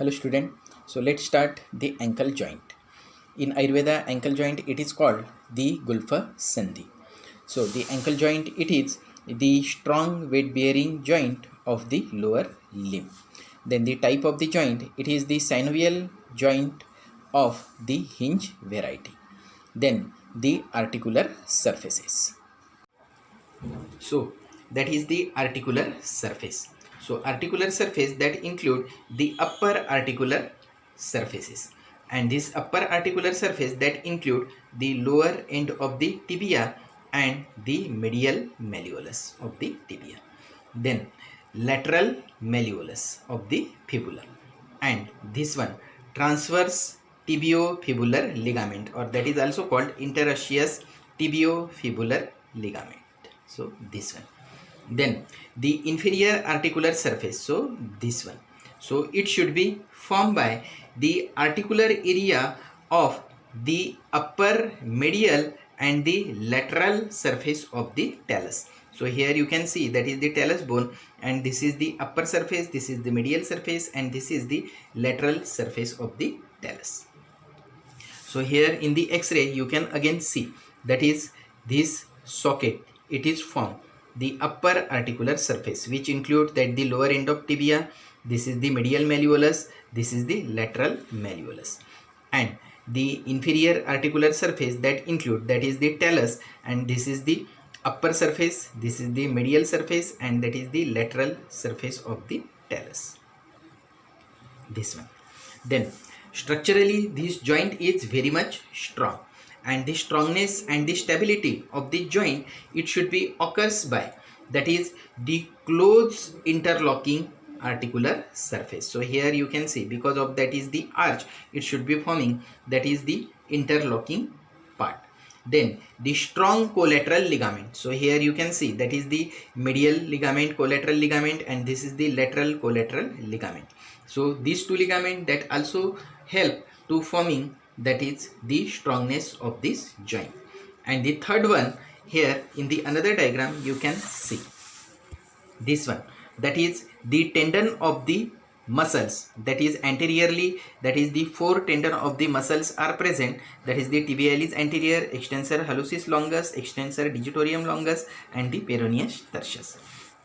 Hello student. So let's start the ankle joint. In Ayurveda, ankle joint it is called the Gulfa Sandhi. So the ankle joint it is the strong weight bearing joint of the lower limb. Then the type of the joint it is the synovial joint of the hinge variety. Then the articular surfaces. So that is the articular surface. So articular surface that include the upper articular surfaces, and this upper articular surface that include the lower end of the tibia and the medial malleolus of the tibia, then lateral malleolus of the fibula, and this one transverse tibiofibular ligament, or that is also called interosseous tibiofibular ligament. So this one, then the inferior articular surface, so this one, so it should be formed by the articular area of the upper medial and the lateral surface of the talus. So here you can see that is the talus bone, and this is the upper surface, this is the medial surface, and this is the lateral surface of the talus. So here in the X-ray you can again see that is this socket, it is formed the upper articular surface, which include that the lower end of tibia, this is the medial malleolus, this is the lateral malleolus, and the inferior articular surface that include that is the talus, and this is the upper surface, this is the medial surface, and that is the lateral surface of the talus, this one. Then structurally this joint is very much strong, and the strongness and the stability of the joint it should be occurs by that is the close interlocking articular surface. So here you can see because of that is the arch, it should be forming that is the interlocking part. Then the strong collateral ligament, so here you can see that is the medial ligament, collateral ligament, and this is the lateral collateral ligament. So these two ligaments that also help to forming that is the strongness of this joint. And the third one, here in the another diagram you can see this one, that is the tendon of the muscles, that is anteriorly, that is the four tendon of the muscles are present, that is the tibialis anterior, extensor hallucis longus, extensor digitorum longus, and the peroneus tertius.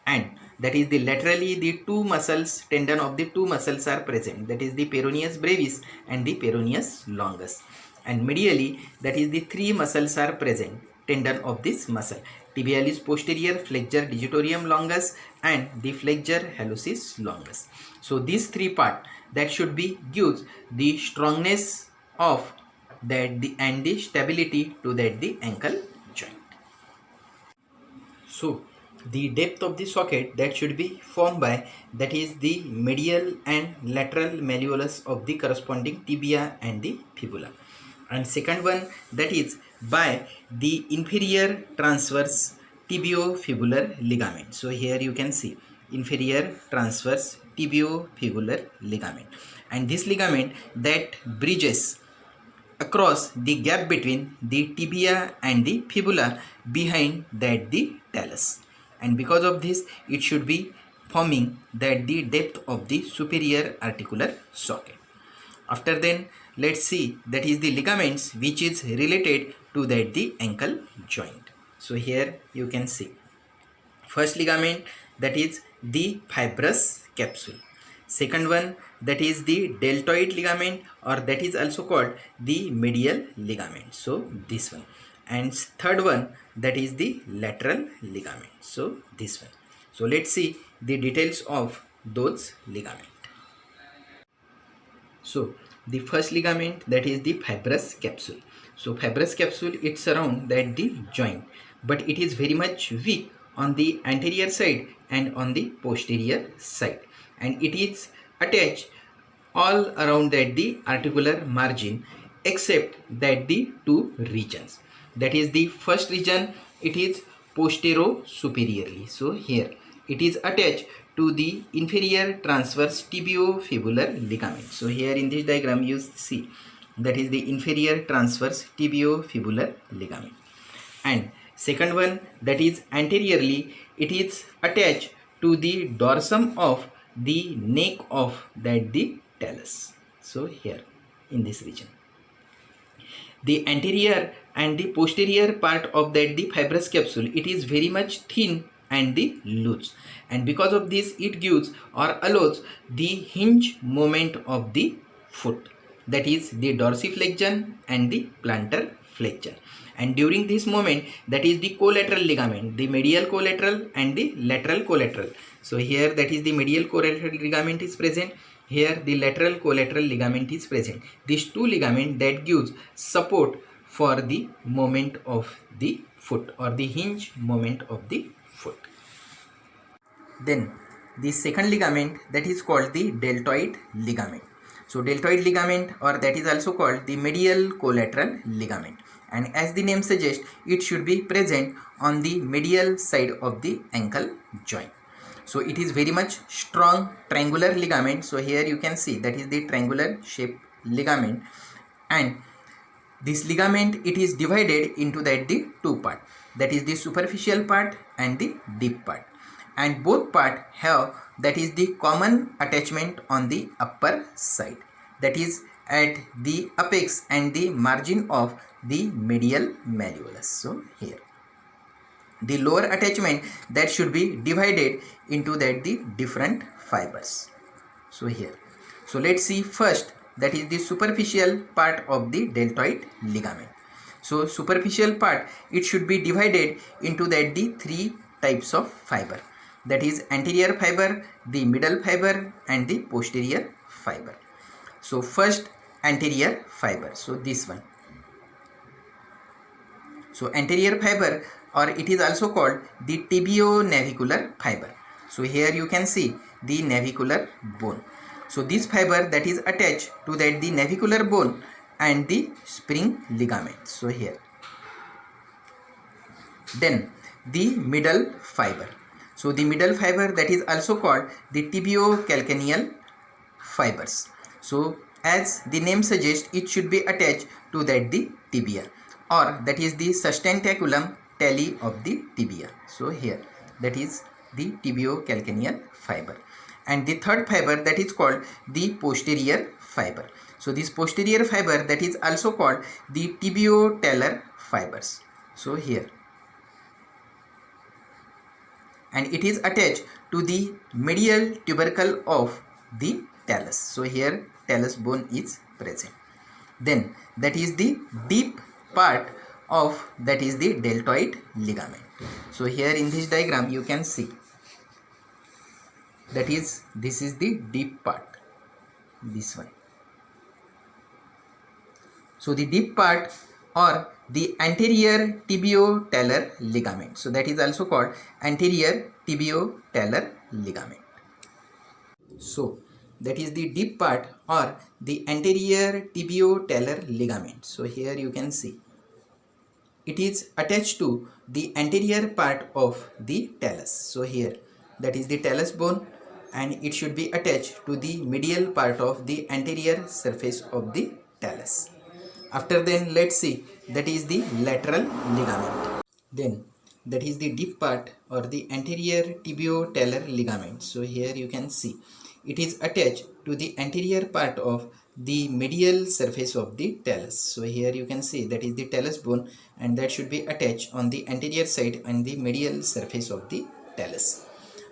And that is the laterally the two muscles, tendon of the two muscles are present, that is the peroneus brevis and the peroneus longus. And medially that is the three muscles are present, tendon of this muscle, tibialis posterior, flexor digitorum longus, and the flexor hallucis longus. So these three part that should be gives the strongness of that and the stability to that the ankle joint. So the depth of the socket that should be formed by that is the medial and lateral malleolus of the corresponding tibia and the fibula. And second one, that is by the inferior transverse tibiofibular ligament. So here you can see inferior transverse tibiofibular ligament, and this ligament that bridges across the gap between the tibia and the fibula behind that the talus, and because of this it should be forming that the depth of the superior articular socket. After then let's see that is the ligaments which is related to that the ankle joint. So here you can see first ligament, that is the fibrous capsule. Second one, that is the deltoid ligament, or that is also called the medial ligament, so this one. And third one, that is the lateral ligament, so this one. So let's see the details of those ligaments. So the first ligament, that is the fibrous capsule. So fibrous capsule it surround that the joint, but it is very much weak on the anterior side and on the posterior side, and it is attached all around that the articular margin except that the two regions. That is the first region, it is postero-superiorly. So here it is attached to the inferior transverse tibiofibular ligament. So here in this diagram you see that is the inferior transverse tibiofibular ligament. And second one, that is anteriorly, it is attached to the dorsum of the neck of that the talus. So here in this region, the anterior and the posterior part of that the fibrous capsule, it is very much thin and the loose, and because of this it gives or allows the hinge movement of the foot, that is the dorsiflexion and the plantar flexion. And during this movement, that is the collateral ligament, the medial collateral and the lateral collateral. So here that is the medial collateral ligament is present, here the lateral collateral ligament is present. These two ligaments that gives support for the movement of the foot or the hinge movement of the foot. Then the second ligament, that is called the deltoid ligament. So deltoid ligament, or that is also called the medial collateral ligament, and as the name suggests, it should be present on the medial side of the ankle joint. So it is very much strong triangular ligament. So here you can see that is the triangular shaped ligament, and this ligament, it is divided into that the two part, that is the superficial part and the deep part, and both part have that is the common attachment on the upper side, that is at the apex and the margin of the medial malleolus. So here the lower attachment that should be divided into that the different fibers. So here, so let's see first, that is the superficial part of the deltoid ligament. So superficial part, it should be divided into that the three types of fiber, that is anterior fiber, the middle fiber and the posterior fiber. So first anterior fiber, so this one. So anterior fiber, or it is also called the tibio-navicular fiber. So here you can see the navicular bone. So this fiber that is attached to that the navicular bone and the spring ligament. So here. Then the middle fiber. So the middle fiber that is also called the tibiocalcaneal fibers. So as the name suggests, it should be attached to that the tibia, or that is the sustentaculum tali of the tibia. So here that is the tibiocalcaneal fiber. And the third fiber that is called the posterior fiber. So this posterior fiber that is also called the tibiotalar fibers. So here, and it is attached to the medial tubercle of the talus. So here talus bone is present. Then that is the deep part of that is the deltoid ligament. So here in this diagram you can see that is, this is the deep part, this one. So the deep part, or the anterior tibiotalar ligament, so that is also called anterior tibiotalar ligament. So that is the deep part or the anterior tibiotalar ligament. So here you can see it is attached to the anterior part of the talus. So here that is the talus bone, and it should be attached to the medial part of the anterior surface of the talus. After then, let's see, that is the lateral ligament. Then that is the deep part or the anterior tibiotalar ligament. So here you can see it is attached to the anterior part of the medial surface of the talus. So here you can see that is the talus bone, and that should be attached on the anterior side and the medial surface of the talus.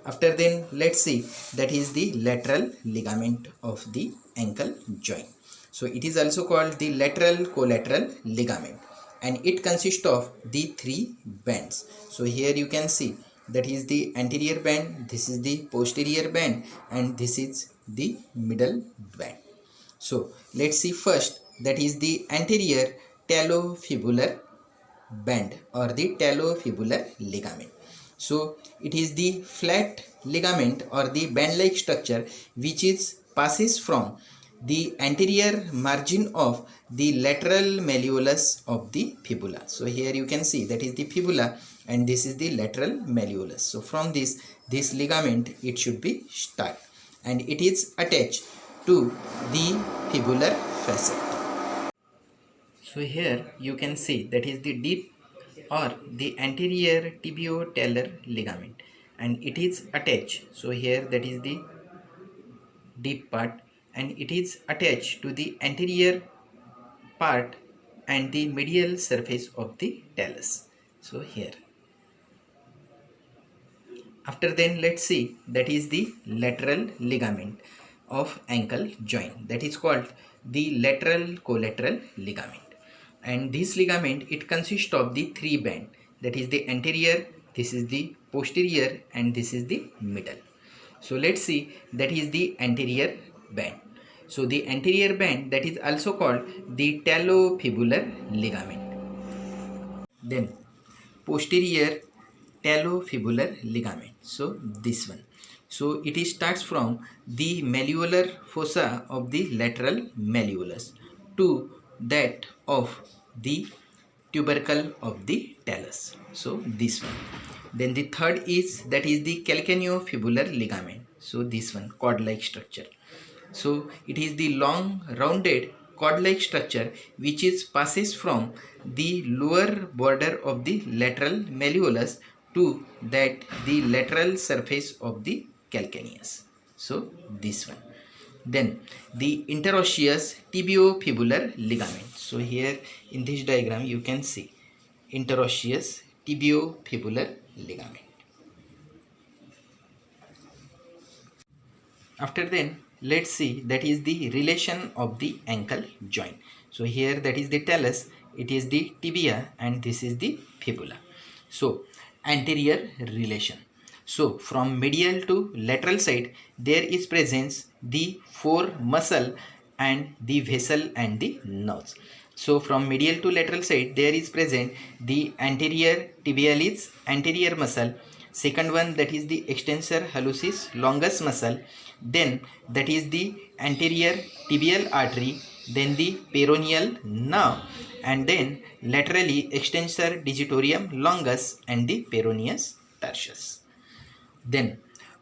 After then, let's see, that is the lateral ligament of the ankle joint. So it is also called the lateral collateral ligament, and it consists of the three bands. So here you can see that is the anterior band, this is the posterior band, and this is the middle band. So let's see first, that is the anterior talofibular band or the talofibular ligament. So it is the flat ligament or the band-like structure which is passes from the anterior margin of the lateral malleolus of the fibula. So here you can see that is the fibula, and this is the lateral malleolus. So from this ligament it should be start, and it is attached to the fibular facet. So here you can see that is the deep or the anterior tibiotalar ligament, and it is attached. So here that is the deep part, and it is attached to the anterior part and the medial surface of the talus. So here. After then, let's see that is the lateral ligament of ankle joint, that is called the lateral collateral ligament. And this ligament, it consists of the three band, that is the anterior, this is the posterior, and this is the middle. So let's see that is the anterior band. So the anterior band, that is also called the talofibular ligament. Then posterior talofibular ligament, so this one. So it starts from the malleolar fossa of the lateral malleolus to that of the tubercle of the talus, so this one. Then the third is, that is the calcaneofibular ligament, so this one, cord like structure. So it is the long rounded cord-like structure which is passes from the lower border of the lateral malleolus to that the lateral surface of the calcaneus. So this one. Then the interosseous tibiofibular ligament. So here in this diagram you can see interosseous tibiofibular ligament. After then, let's see that is the relation of the ankle joint. So here that is the talus, it is the tibia, and this is the fibula. So anterior relation. So from medial to lateral side there is presence the four muscle and the vessel and the nerves. So from medial to lateral side there is present the anterior tibialis anterior muscle, second one that is the extensor hallucis longus muscle, then that is the anterior tibial artery, then the peroneal nerve, and then laterally extensor digitorum longus and the peroneus tertius. Then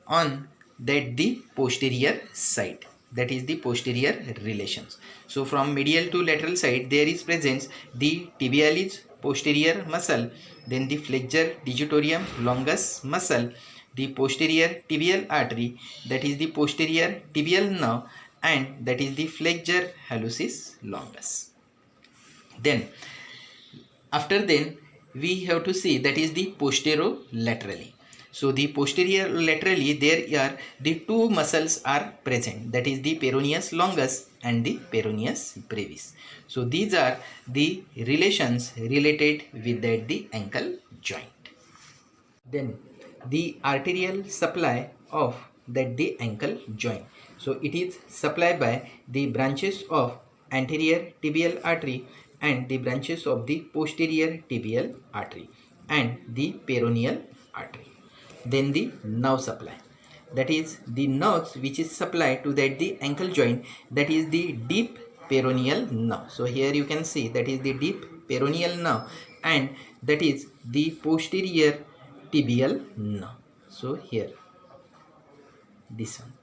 on that the posterior side, that is the posterior relations. So from medial to lateral side there is presence the tibialis posterior muscle, then the flexor digitorum longus muscle, the posterior tibial artery, that is the posterior tibial nerve, and that is the flexor hallucis longus. Then after then we have to see that is the posterolaterally. So the posterior laterally there are the two muscles are present, that is the peroneus longus and the peroneus brevis. So these are the relations related with that the ankle joint. Then the arterial supply of that the ankle joint. So it is supplied by the branches of anterior tibial artery and the branches of the posterior tibial artery and the peroneal artery. Then the nerve supply, that is the nerves which is supplied to that the ankle joint, that is the deep peroneal nerve. So here you can see that is the deep peroneal nerve, and that is the posterior tibial nerve. So here this one.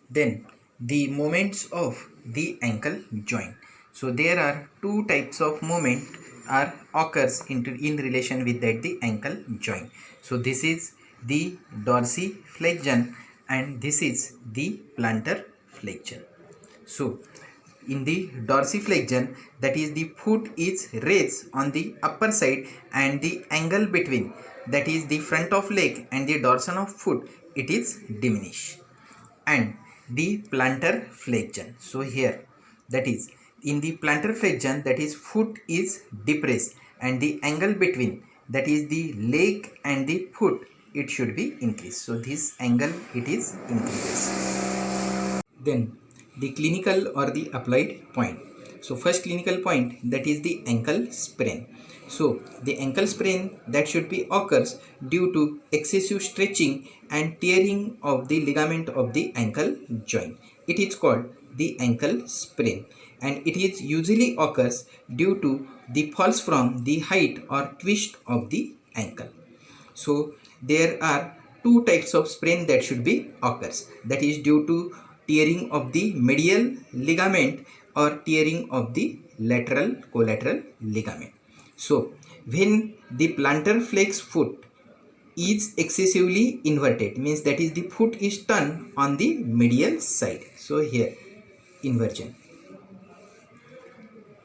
Then the movements of the ankle joint. So there are two types of movement are occurs in relation with that the ankle joint. So this is the dorsiflexion and this is the plantar flexion. So in the dorsiflexion, that is the foot is raised on the upper side and the angle between, that is the front of leg and the dorsum of foot, it is diminished. And the plantar flexion, so here that is in the plantar flexion, that is foot is depressed and the angle between, that is the leg and the foot, it should be increased. So this angle it is increased. Then the clinical or the applied point. So first clinical point, that is the ankle sprain. So the ankle sprain that should be occurs due to excessive stretching and tearing of the ligament of the ankle joint. It is called the ankle sprain, and it is usually occurs due to the falls from the height or twist of the ankle. So there are two types of sprain that should be occurs, that is due to tearing of the medial ligament or tearing of the lateral collateral ligament. So when the plantar flex foot is excessively inverted, means that is the foot is turned on the medial side. So here inversion.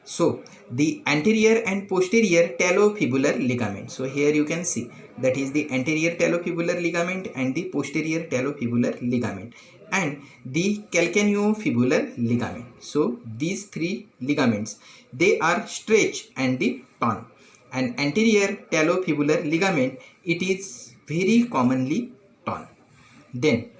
So the anterior and posterior talofibular ligament. So here you can see that is the anterior talofibular ligament and the posterior talofibular ligament and the calcaneofibular ligament. So these three ligaments, they are stretched and the torn. And anterior talofibular ligament, it is very commonly torn. Then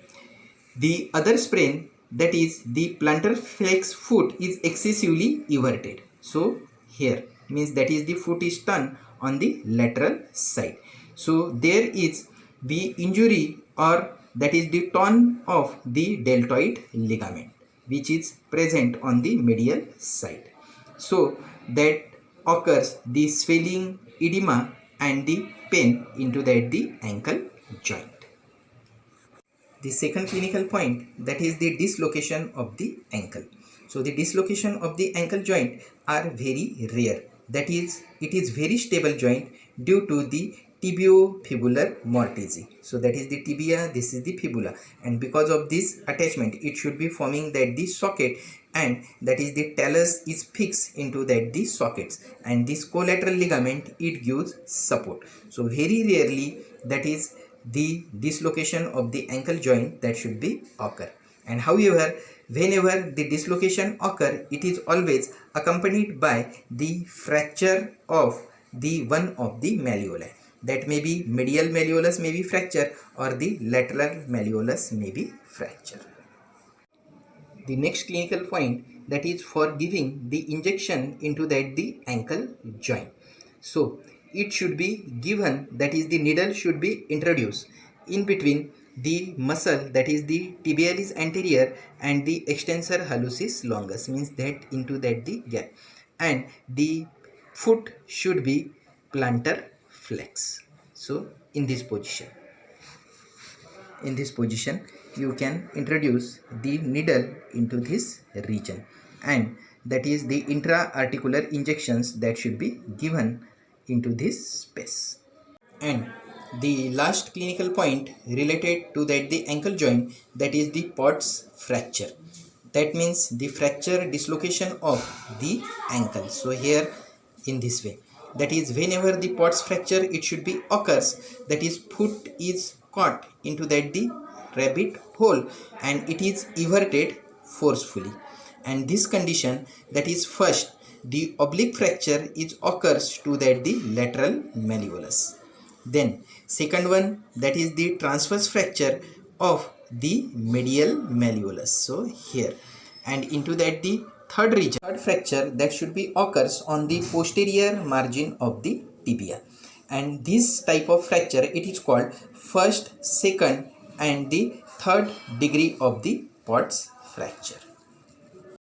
the other sprain, that is the plantar flex foot, is excessively everted. So here means that is the foot is turned on the lateral side. So there is the injury, or that is the torn of the deltoid ligament, which is present on the medial side. So that occurs the swelling, edema and the pain into that the ankle joint. The second clinical point, that is the dislocation of the ankle. So the dislocation of the ankle joint are very rare. That is, it is very stable joint due to the tibiofibular mortise. So that is the tibia, this is the fibula, and because of this attachment it should be forming that the socket, and that is the talus is fixed into that the sockets, and this collateral ligament, it gives support. So very rarely that is the dislocation of the ankle joint that should be occur. And however, whenever the dislocation occur, it is always accompanied by the fracture of the one of the malleoli. That may be medial malleolus may be fracture, or the lateral malleolus may be fracture. The next clinical point, that is for giving the injection into that the ankle joint. So it should be given, that is the needle should be introduced in between the muscle, that is the tibialis anterior and the extensor hallucis longus, means that into that the gap, and the foot should be plantar flex. So in this position, you can introduce the needle into this region, and that is the intra-articular injections that should be given into this space. And the last clinical point related to that the ankle joint, that is the Pott's fracture. That means the fracture dislocation of the ankle. So here in this way, that is whenever the Pott's fracture it should be occurs, that is foot is caught into that the rabbit hole and it is everted forcefully. And this condition, that is first the oblique fracture is occurs to that the lateral malleolus. Then second one, that is the transverse fracture of the medial malleolus. So here, and into that the third region, third fracture that should be occurs on the posterior margin of the tibia. And this type of fracture, it is called first, second and the third degree of the Pott's fracture.